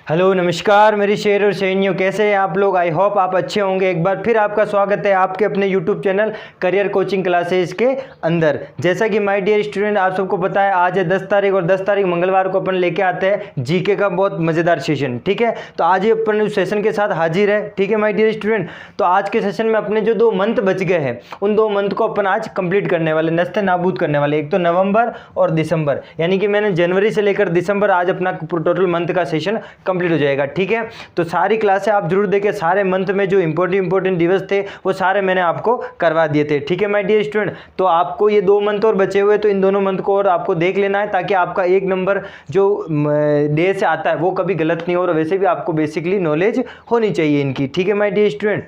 Hello नमस्कार मेरी शेर और शेरनियों, कैसे हैं आप लोग। आई होप आप अच्छे होंगे। एक बार फिर आपका स्वागत है आपके अपने YouTube channel career coaching classes के अंदर। जैसा कि माय डियर स्टूडेंट आप सबको पता है आज है 10 तारीख और 10 तारीख मंगलवार को अपन लेके आते हैं जीके का बहुत मज़ेदार सेशन। ठीक है, तो आज ही अपन उस सेशन के साथ हाजिर है। ठीक है माय डियर स्टूडेंट, तो आज के सेशन में अपने जो 2 मंथ बच गए हैं उन 2 मंथ को अपन आज कंप्लीट करने वाले, नस्ते नाबूद करने वाले। एक तो नवंबर और दिसंबर, यानी कि मैंने जनवरी से लेकर दिसंबर आज अपना टोटल मंथ का सेशन कंप्लीट हो जाएगा। ठीक है, तो सारी क्लासें आप जरूर देखें। सारे मंथ में जो इंपॉर्टेंट दिवस थे वो सारे मैंने आपको करवा दिए थे। ठीक है माय डियर स्टूडेंट, तो आपको ये 2 मंथ और बचे हुए, तो इन दोनों मंथ को और आपको देख लेना है ताकि आपका 1 नंबर जो डे से आता है वो कभी गलत नहीं हो। और वैसे भी आपको बेसिकली नॉलेज होनी चाहिए इनकी। ठीक है माय डियर स्टूडेंट,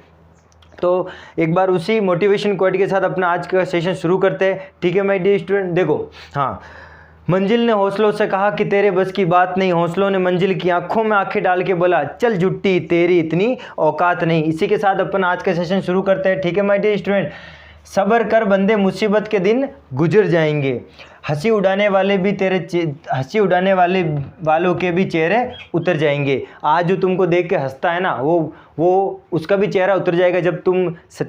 तो एक बार उसी मोटिवेशन कोट के साथ अपना आज का सेशन शुरू करते हैं। ठीक है माय डियर स्टूडेंट, देखो हाँ, मंजिल ने हौसलों से कहा कि तेरे बस की बात नहीं। हौसलों ने मंजिल की आंखों में आंखें डाल के बोला चल जुट्टी तेरी इतनी औकात नहीं। इसी के साथ अपन आज का सेशन शुरू करते हैं। ठीक है माय डियर स्टूडेंट, सब्र कर बंदे मुसीबत के दिन गुजर जाएंगे। हंसी उड़ाने वाले भी हंसी उड़ाने वालों के भी चेहरे उतर जाएंगे। आज जो तुमको देख के हंसता है ना वो उसका भी चेहरा उतर जाएगा जब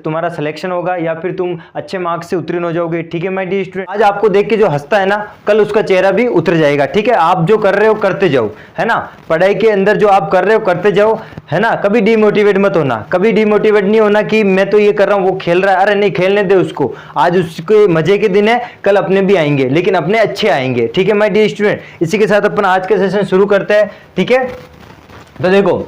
तुम्हारा सिलेक्शन होगा या फिर तुम अच्छे मार्क्स से उत्तीर्ण हो जाओगे। ठीक है माय डियर स्टूडेंट, आज आपको देख के जो हंसता है ना कल उसका चेहरा भी उतर जाएगा। ठीक है, आप जो कर रहे हो करते जाओ, है ना। पढ़ाई के अंदर जो आप कर रहे हो करते जाओ, है ना। कभी डिमोटिवेट मत होना, कभी डिमोटिवेट नहीं होना कि मैं तो ये कर रहा हूँ वो खेल रहा है, अरे नहीं खेलने दे उसको। आज उसके मजे के दिन है, कल अपने भी आएंगे लेकिन अपने अच्छे आएंगे। ठीक है माय डियर स्टूडेंट, इसी के साथ अपन आज का सेशन शुरू करते हैं। ठीक है, तो देखो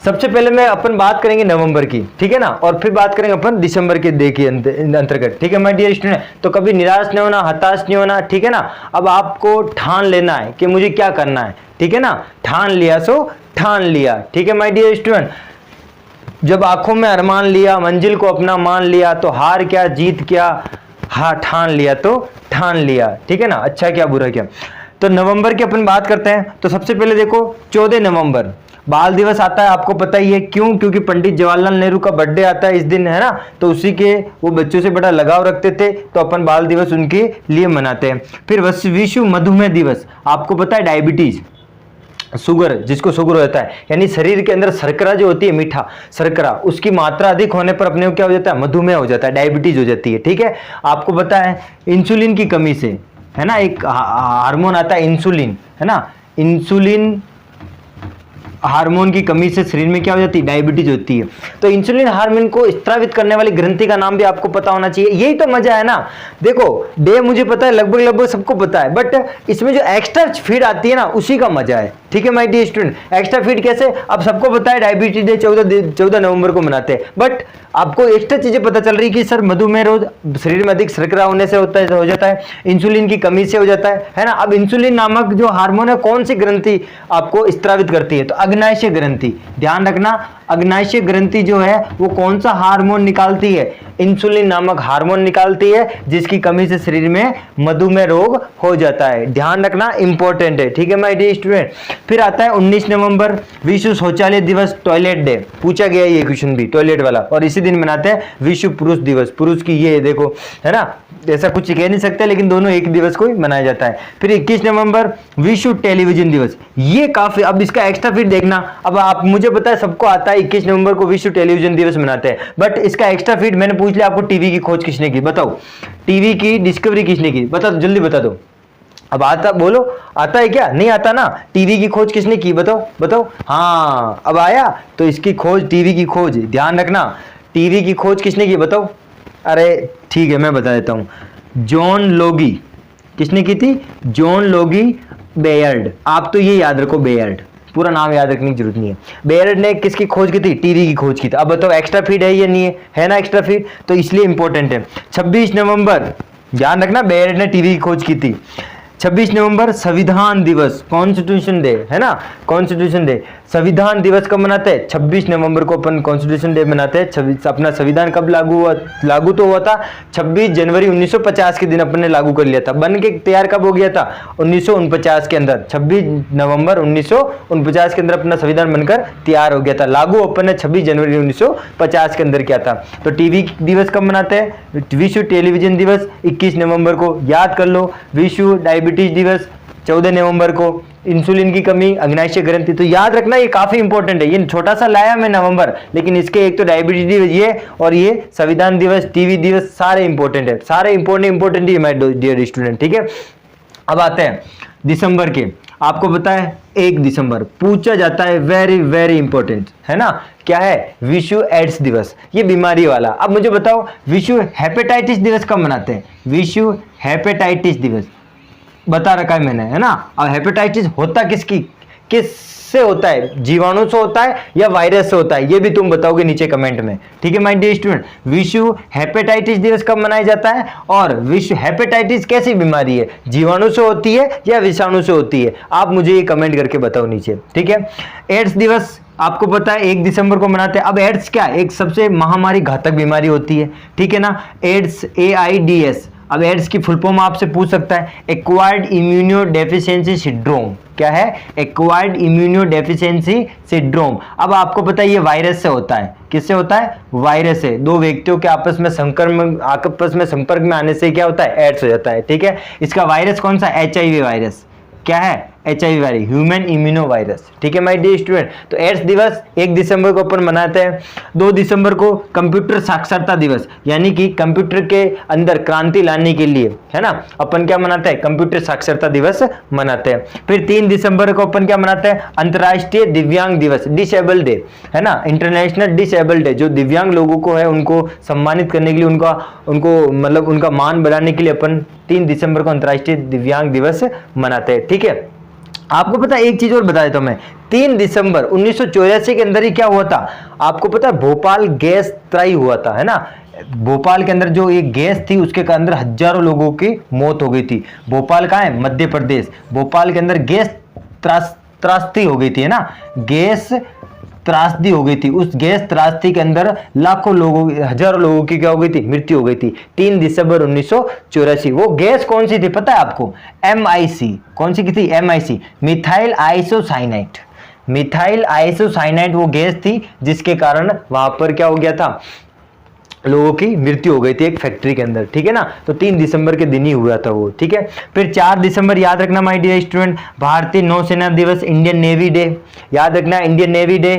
सबसे पहले मैं अपन बात करेंगे नवंबर की, ठीक है ना, और फिर बात करेंगे अपन दिसंबर के डे के अंतर्गत। ठीक है माय डियर स्टूडेंट, तो कभी निराश नहीं होना, हताश नहीं होना। ठीक है ना, अब आपको ठान लेना है कि मुझे क्या करना है। ठीक है ना, ठान लिया सो ठान लिया। ठीक है माय डियर स्टूडेंट, जब आंखों में अरमान लिया, मंजिल को अपना मान लिया, तो हार क्या जीत क्या, हाँ ठान लिया तो ठान लिया। ठीक है ना, अच्छा क्या बुरा क्या। तो नवंबर की अपन बात करते हैं। तो सबसे पहले देखो 14 नवंबर बाल दिवस आता है, आपको पता ही है क्यों, क्योंकि पंडित जवाहरलाल नेहरू का बर्थडे आता है इस दिन, है ना। तो उसी के वो बच्चों से बड़ा लगाव रखते थे तो अपन बाल दिवस उनके लिए मनाते हैं। फिर विश्व मधुमेह दिवस, आपको पता है डायबिटीज, शुगर, जिसको शुगर होता है यानी शरीर के अंदर शर्करा जो होती है, मीठा शर्करा, उसकी मात्रा अधिक होने पर अपने को क्या हो जाता है, मधुमेह हो जाता है, डायबिटीज हो जाती है। ठीक है, आपको पता है इंसुलिन की कमी से, है ना, एक हार्मोन आता है इंसुलिन, है ना, इंसुलिन हार्मोन की कमी से शरीर में क्या हो जाती है, डायबिटीज होती है। तो इंसुलिन हार्मोन को स्रावित करने वाली ग्रंथि का नाम भी आपको पता होना चाहिए। यही तो मजा है ना। देखो डे मुझे पता है, लगभग सबको पता है, बट इसमें जो एक्स्ट्रा फीड आती है ना उसी का मजा है। ठीक है my dear student, extra feed कैसे, अब सबको पता है डायबिटीज डे 14 नवंबर को मनाते हैं, बट आपको एक्स्ट्रा चीजें पता चल रही कि सर मधुमेह रोग शरीर में अधिक शर्करा होने से हो जाता है, इंसुलिन की कमी से हो जाता है ना। अब इंसुलिन नामक जो हार्मोन है कौन सी ग्रंथि आपको स्रावित करती है, तो अग्नाशय ग्रंथि। ध्यान रखना, अग्नाशय ग्रंथि जो है वो कौन सा हार्मोन निकालती है, इंसुलिन नामक हार्मोन निकालती है, जिसकी कमी से शरीर में मधुमेह रोग हो जाता है। ध्यान रखना, इंपॉर्टेंट है। ठीक है माय डियर स्टूडेंट, फिर आता है 19 नवंबर विश्व शौचालय दिवस, टॉयलेट डे। पूछा गया ये क्वेश्चन भी, टॉयलेट वाला। और इसी दिन मनाते हैं विश्व पुरुष दिवस, पुरुष की ये देखो, है ना, ऐसा कुछ कह नहीं सकते लेकिन दोनों एक दिवस को ही मनाया जाता है। फिर 21 नवंबर विश्व टेलीविजन दिवस, ये काफी, अब इसका एक्स्ट्रा फिर देखना। अब आप, मुझे पता है सबको आता है 21 नवंबर को विश्व टेलीविजन दिवस मनाते हैं, बट इसका एक्स्ट्रा फीड मैंने पूछ लिया आपको, टीवी की खोज किसने की, बताओ, टीवी की डिस्कवरी किसने की, बता दो, जल्दी बता दो। अब आता, बोलो आता है क्या, नहीं आता ना, टीवी की खोज किसने की, बताओ बताओ। हाँ अब आया, तो इसकी खोज, टीवी की खोज, ध्यान रखना, टीवी की खोज किसने की बताओ। अरे ठीक है मैं बता देता हूं, जॉन लोगी। किसने की थी, जॉन लोगी बेयर्ड। आप तो ये याद रखो, बेयर्ड, पूरा नाम याद रखने की जरूरत नहीं है। बेयर्ड ने किसकी खोज की थी, टीवी की खोज की थी। अब बताओ एक्स्ट्रा फीड है या नहीं है ना एक्स्ट्रा फीड, तो इसलिए इंपॉर्टेंट है। 26 नवंबर, ध्यान रखना, बेयर्ड ने टीवी की खोज की थी। 26 नवंबर संविधान दिवस, कॉन्स्टिट्यूशन डे, है ना, कॉन्स्टिट्यूशन डे। संविधान दिवस कब मनाते हैं, 26 नवंबर को अपन कॉन्स्टिट्यूशन डे मनाते हैं। अपना संविधान कब लागू तो हुआ था, 26 जनवरी 1950 के दिन अपन ने लागू कर लिया था। बन के तैयार कब हो गया था, 1949 के अंदर, 26 नवंबर 1949 के अंदर अपना संविधान बनकर तैयार हो गया था। लागू अपन ने 26 जनवरी 1950 के अंदर किया था। तो टीवी दिवस कब मनाते हैं, विश्व टेलीविजन दिवस 21 नवंबर को, याद कर लो। विश्व डायबिटीज दिवस 14 नवंबर को, इंसुलिन की कमी, अग्नाशय ग्रंथि। तो याद रखना ये काफी इंपॉर्टेंट है। ये छोटा सा लाया मैं नवंबर, लेकिन इसके एक तो डायबिटीज दिवस ये और ये संविधान दिवस, टीवी दिवस, सारे इंपॉर्टेंट है, सारे इंपॉर्टेंट ही माय डियर स्टूडेंट। ठीक है, अब आते हैं दिसंबर के। आपको पता है 1 दिसंबर पूछा जाता है, वेरी वेरी इंपॉर्टेंट है ना, क्या है, विश्व एड्स दिवस, ये बीमारी वाला। अब मुझे बताओ विश्व हेपेटाइटिस दिवस कब मनाते हैं? विश्व हेपेटाइटिस दिवस बता रखा है मैंने, है ना। अब हेपेटाइटिस होता किससे होता है? जीवाणु से होता है या वायरस से होता है? ये भी तुम बताओगे नीचे कमेंट में। ठीक है माय डियर स्टूडेंट, विश्व हेपेटाइटिस दिवस कब मनाया जाता है और विश्व हेपेटाइटिस कैसी बीमारी है? जीवाणु से होती है या विषाणु से होती है? आप मुझे ये कमेंट करके बताओ नीचे। ठीक है, एड्स दिवस आपको पता है 1 दिसंबर को मनाते हैं। अब एड्स क्या है? एक सबसे महामारी घातक बीमारी होती है, ठीक है ना, एड्स, AIDS। अब एड्स की फुल फॉर्म आपसे पूछ सकता है, एक्वायर्ड इम्यूनो डेफिशिएंसी सिंड्रोम। क्या है? Acquired immuno deficiency syndrome. अब आपको पता है ये वायरस से होता है। किससे होता है? वायरस से। दो व्यक्तियों के आपस में संपर्क में आने से क्या होता है? एड्स हो जाता है। ठीक है, इसका वायरस कौन सा? HIV virus. क्या है? HIV virus, human immuno virus. ठीक है माय डियर स्टूडेंट, तो एड्स दिवस 1 दिसंबर को अपन मनाते हैं। 2 दिसंबर को कंप्यूटर साक्षरता दिवस, यानी कि कंप्यूटर के अंदर क्रांति लाने के लिए, है ना, अपन क्या मनाते हैं? कंप्यूटर साक्षरता दिवस मनाते हैं। फिर 3 दिसंबर को अपन क्या मनाते हैं? अंतर्राष्ट्रीय दिव्यांग दिवस, डिसेबल डे, है ना, इंटरनेशनल डिसेबल डे। जो दिव्यांग लोगों को है उनको सम्मानित करने के लिए, उनका मान बढ़ाने के लिए अपन 3 दिसंबर को अंतर्राष्ट्रीय दिव्यांग दिवस मनाते हैं। ठीक है, आपको पता है एक चीज और बता देता हूं मैं, 3 दिसंबर 1984 के अंदर ही क्या हुआ था? आपको पता है भोपाल गैस त्राही हुआ था, है ना। भोपाल के अंदर जो एक गैस थी उसके अंदर हजारों लोगों की मौत हो गई थी। भोपाल कहाँ है? मध्य प्रदेश। भोपाल के अंदर गैस त्रासदी हो गई थी, है ना, गैस त्रासदी हो गई थी। उस गैस त्रासदी के अंदर हजारों लोगों की क्या हो गई थी? मृत्यु हो गई थी। 3 दिसंबर 1984। वो गैस कौन सी थी पता है आपको? MIC। कौन सी की थी? MIC, methyl isocyanide. Methyl isocyanide वो गैस थी जिसके कारण वहां पर क्या हो गया था? लोगों की मृत्यु हो गई थी एक फैक्ट्री के अंदर। ठीक है ना, तो 3 दिसंबर के दिन ही हुआ था वो। ठीक है, फिर 4 दिसंबर याद रखना माय डियर स्टूडेंट, भारतीय नौसेना दिवस, इंडियन नेवी डे। याद रखना इंडियन नेवी डे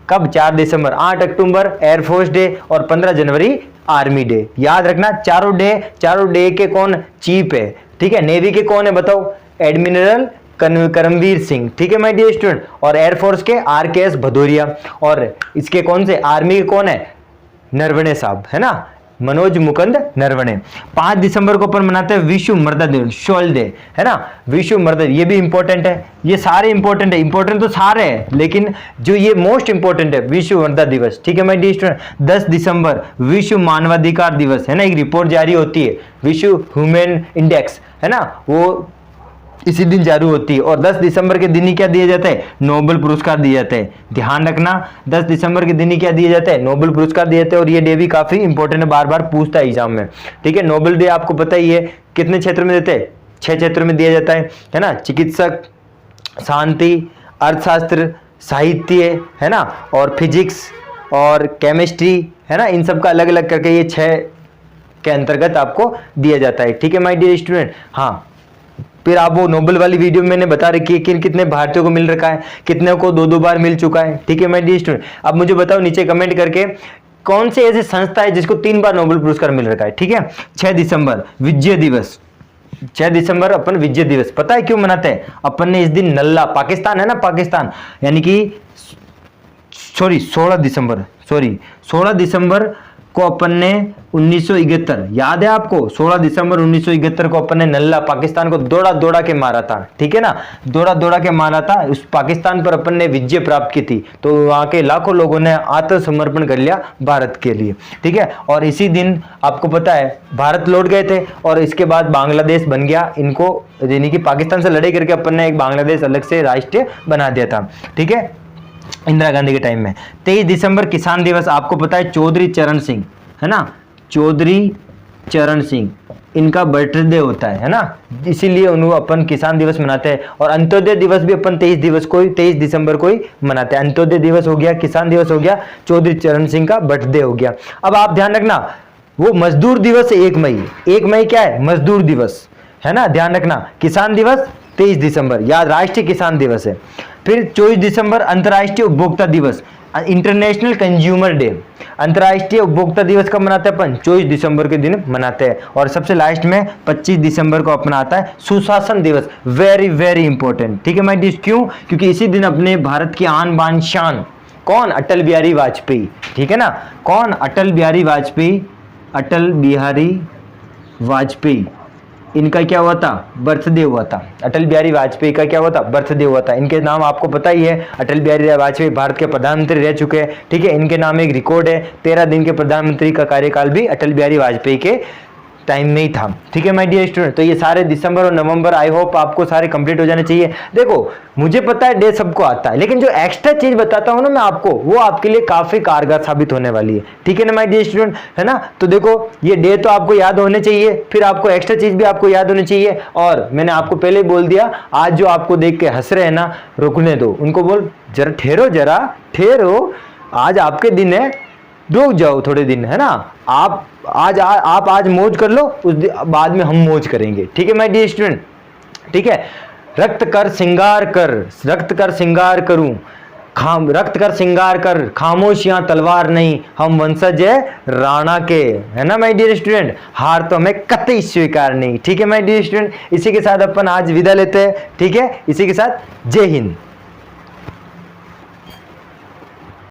कब? 4 दिसंबर। 8 अक्टूबर एयरफोर्स डे और 15 जनवरी आर्मी डे। याद रखना चारों डे के कौन चीफ है? ठीक है, नेवी के कौन है बताओ? एडमिरल करमवीर सिंह। ठीक है माय डियर स्टूडेंट, और एयरफोर्स के RKS भदौरिया, और इसके कौन से? आर्मी के कौन है? नरवणे साहब, है ना, मनोज मुकुंद नरवणे। 5 दिसंबर को अपन मनाते हैं विश्व मृदा दिवस, शोल डे, है ना, विश्व मृदा। ये भी इंपॉर्टेंट है, ये सारे इंपॉर्टेंट है, इंपॉर्टेंट तो सारे हैं, लेकिन जो ये मोस्ट इंपॉर्टेंट है विश्व मृदा दिवस। ठीक है माय डियर स्टूडेंट। 10 दिसंबर विश्व मानवाधिकार दिवस, है ना, एक रिपोर्ट जारी होती है विश्व ह्यूमन इंडेक्स, है ना, वो इसी दिन जारी होती है। और 10 दिसंबर के दिन ही क्या दिया जाता है? नोबेल पुरस्कार दिए जाते हैं। ध्यान रखना 10 दिसंबर के दिन ही क्या दिए जाते हैं? नोबेल पुरस्कार दिए जाते हैं। और ये डे भी काफी इंपॉर्टेंट है, बार बार पूछता है एग्जाम में। ठीक है, नोबेल डे आपको पता ही है कितने क्षेत्र में देते हैं? 6 क्षेत्र में दिया जाता है ना, चिकित्सक, शांति, अर्थशास्त्र, साहित्य, है ना, और फिजिक्स और केमिस्ट्री, है ना, इन सब का अलग अलग करके ये 6 के अंतर्गत आपको दिया जाता है। ठीक है माय डियर स्टूडेंट। हाँ, फिर आप वो नोबेल वाली वीडियो मैंने बता रखी है कि कितने भारतीयों को मिल रखा है, कितने को 2-2 बार मिल चुका है। ठीक है माय डियर स्टूडेंट, अब मुझे बताओ नीचे कमेंट करके कौन सी ऐसी संस्था है जिसको 3 बार नोबेल पुरस्कार मिल रखा है। ठीक है, 6 दिसंबर विजय दिवस। 6 दिसंबर अपन विजय दिवस, पता है क्यों मनाते हैं? अपन ने इस दिन नल्ला, पाकिस्तान है ना, पाकिस्तान, यानी कि 16 दिसंबर को अपन ने 1971, याद है आपको? 16 दिसंबर 1971 को अपन ने नल्ला पाकिस्तान को दौड़ा के मारा था। ठीक है ना, दौड़ा के मारा था, उस पाकिस्तान पर अपन ने विजय प्राप्त की थी। तो वहां के लाखों लोगों ने आत्मसमर्पण कर लिया भारत के लिए। ठीक है, और इसी दिन आपको पता है भारत लौट गए थे और इसके बाद बांग्लादेश बन गया। इनको यानी कि पाकिस्तान से लड़ाई करके अपन ने एक बांग्लादेश अलग से राष्ट्र बना दिया था। ठीक है, इंदिरा गांधी के टाइम में। 23 दिसंबर किसान दिवस, आपको पता है चौधरी चरण सिंह, है ना, चौधरी चरण सिंह, इनका बर्थडे होता है ना, इसीलिए उन्हें अपन किसान दिवस मनाते हैं। और अंत्योदय दिवस भी अपन 23 दिसंबर को ही मनाते हैं। अंत्योदय दिवस हो गया, किसान दिवस हो गया, चौधरी चरण सिंह का बर्थडे हो गया। अब आप ध्यान रखना वो मजदूर दिवस है 1 मई। 1 मई क्या है? मजदूर दिवस, है ना, ध्यान रखना। किसान दिवस 23 दिसंबर याद राष्ट्रीय किसान दिवस है। फिर 24 दिसंबर अंतर्राष्ट्रीय उपभोक्ता दिवस, इंटरनेशनल कंज्यूमर डे। अंतर्राष्ट्रीय उपभोक्ता दिवस कब मनाते हैं अपन? 24 दिसंबर के दिन मनाते हैं। और सबसे लास्ट में 25 दिसंबर को अपना आता है सुशासन दिवस। वेरी वेरी इंपॉर्टेंट, ठीक है माय डियर। क्यों? क्योंकि इसी दिन अपने भारत की आन बान शान कौन? अटल बिहारी वाजपेयी, ठीक है ना। कौन? अटल बिहारी वाजपेयी। अटल बिहारी वाजपेयी, इनका क्या हुआ था? बर्थडे हुआ था। अटल बिहारी वाजपेयी का क्या हुआ था? बर्थडे हुआ था। इनके नाम आपको पता ही है, अटल बिहारी वाजपेयी भारत के प्रधानमंत्री रह चुके हैं, ठीक है। इनके नाम एक रिकॉर्ड है, 13 दिन के प्रधानमंत्री का कार्यकाल भी अटल बिहारी वाजपेयी के टाइम में ही था, ठीक है माय डियर स्टूडेंट। तो ये सारे दिसंबर और नवंबर आई होप आपको सारे कंप्लीट हो जाने चाहिए। देखो मुझे पता है डे सबको आता है, लेकिन जो एक्स्ट्रा चीज बताता हूं ना मैं आपको, वो आपके लिए काफी कारगर साबित होने वाली है, ठीक है ना माय डियर स्टूडेंट, है ना। तो देखो ये डे तो आपको याद होने चाहिए, फिर आपको एक्स्ट्रा चीज भी आपको याद होनी चाहिए। और मैंने आपको पहले ही बोल दिया, आज जो आपको देख के हंस रहे हैं ना, रुकने दो, उनको बोल जरा ठहरो, जरा ठहरो, आज आपके दिन है, रुक जाओ थोड़े दिन, है ना। आप आज मौज कर लो, उस बाद में हम मौज करेंगे, ठीक है माय डियर स्टूडेंट, ठीक है। रक्त कर श्रृंगार कर, रक्त कर श्रृंगार करूं, रक्त कर श्रृंगार कर, खामोशियां तलवार नहीं, हम वंशज है राणा के, है ना माय डियर स्टूडेंट। हार तो हमें कतई स्वीकार नहीं, ठीक है माय डियर स्टूडेंट। इसी के साथ अपन आज विदा लेते हैं, ठीक है। इसी के साथ जय हिंद।